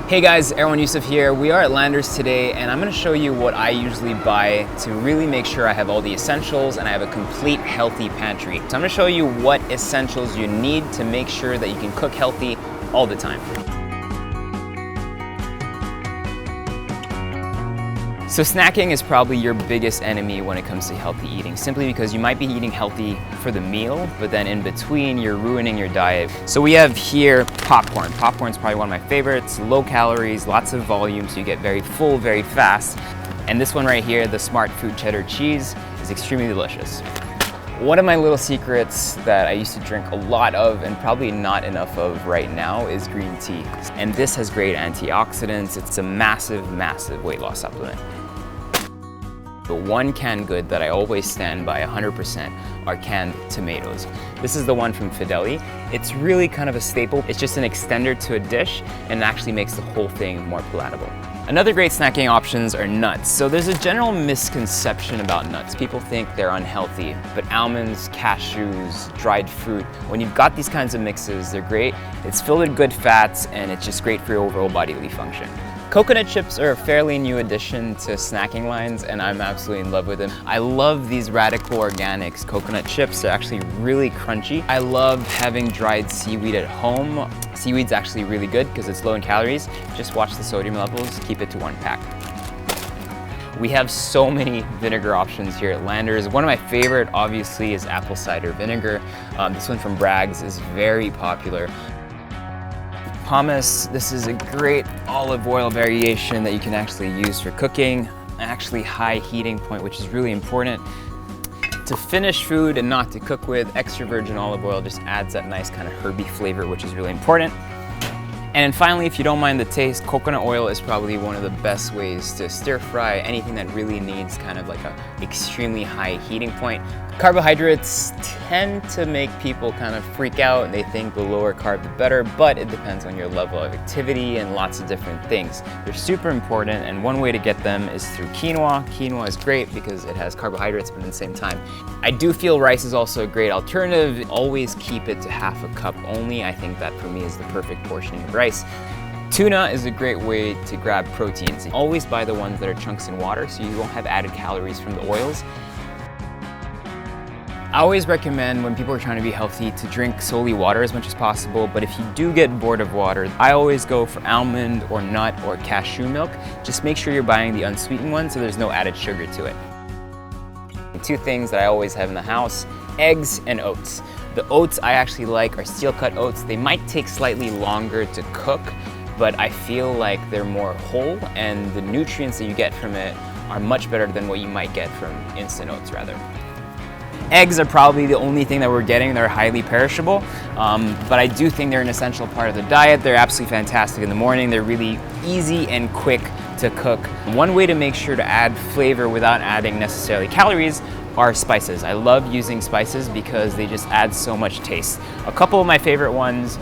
Hey guys, Erwan Heussaff here. We are at Landers today and I'm going to show you what I usually buy to really make sure I have all the essentials and I have a complete healthy pantry. So I'm going to show you what essentials you need to make sure that you can cook healthy all the time. So snacking is probably your biggest enemy when it comes to healthy eating, simply because you might be eating healthy for the meal, but then in between you're ruining your diet. So we have here popcorn. Popcorn's probably one of my favorites, low calories, lots of volume, so you get very full very fast. And this one right here, the Smartfood cheddar cheese, is extremely delicious. One of my little secrets that I used to drink a lot of and probably not enough of right now is green tea. And this has great antioxidants. It's a massive, massive weight loss supplement. The one canned good that I always stand by 100% are canned tomatoes. This is the one from Fedeli. It's really kind of a staple. It's just an extender to a dish and actually makes the whole thing more palatable. Another great snacking options are nuts. So there's a general misconception about nuts. People think they're unhealthy, but almonds, cashews, dried fruit, when you've got these kinds of mixes, they're great. It's filled with good fats and it's just great for your overall bodily function. Coconut chips are a fairly new addition to snacking lines and I'm absolutely in love with them. I love these Radical Organics coconut chips. They're actually really crunchy. I love having dried seaweed at home. Seaweed's actually really good because it's low in calories. Just watch the sodium levels, keep it to 1 pack. We have so many vinegar options here at Landers. One of my favorite, obviously, is apple cider vinegar. This one from Bragg's is very popular. Hummus, this is a great olive oil variation that you can actually use for cooking. Actually high heating point, which is really important. To finish food and not to cook with, extra virgin olive oil just adds that nice kind of herby flavor, which is really important. And then finally, if you don't mind the taste, coconut oil is probably one of the best ways to stir fry anything that really needs kind of like a extremely high heating point. Carbohydrates tend to make people kind of freak out and they think the lower carb the better, but it depends on your level of activity and lots of different things. They're super important and one way to get them is through quinoa. Quinoa is great because it has carbohydrates, but at the same time, I do feel rice is also a great alternative. Always keep it to half a cup only. I think that for me is the perfect portion of rice. Tuna is a great way to grab proteins. Always buy the ones that are chunks in water so you won't have added calories from the oils. I always recommend when people are trying to be healthy to drink solely water as much as possible, but if you do get bored of water, I always go for almond or nut or cashew milk. Just make sure you're buying the unsweetened one so there's no added sugar to it. Two things that I always have in the house, eggs and oats. The oats I actually like are steel cut oats. They might take slightly longer to cook, but I feel like they're more whole and the nutrients that you get from it are much better than what you might get from instant oats rather. Eggs are probably the only thing that we're getting. They're highly perishable, but I do think they're an essential part of the diet. They're absolutely fantastic in the morning. They're really easy and quick to cook. One way to make sure to add flavor without adding necessarily calories are spices. I love using spices because they just add so much taste. A couple of my favorite ones,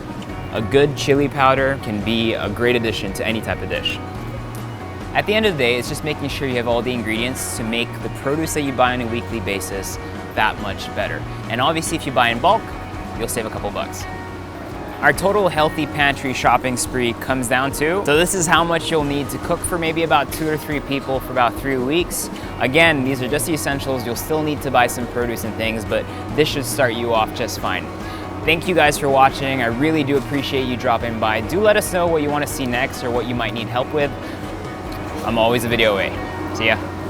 a good chili powder can be a great addition to any type of dish. At the end of the day, it's just making sure you have all the ingredients to make the produce that you buy on a weekly basis that much better. And obviously if you buy in bulk, you'll save a couple bucks. Our total healthy pantry shopping spree comes down to, so this is how much you'll need to cook for maybe about 2 or 3 people for about 3 weeks. Again, these are just the essentials. You'll still need to buy some produce and things, but this should start you off just fine. Thank you guys for watching. I really do appreciate you dropping by. Do let us know what you want to see next or what you might need help with. I'm always a video away. See ya.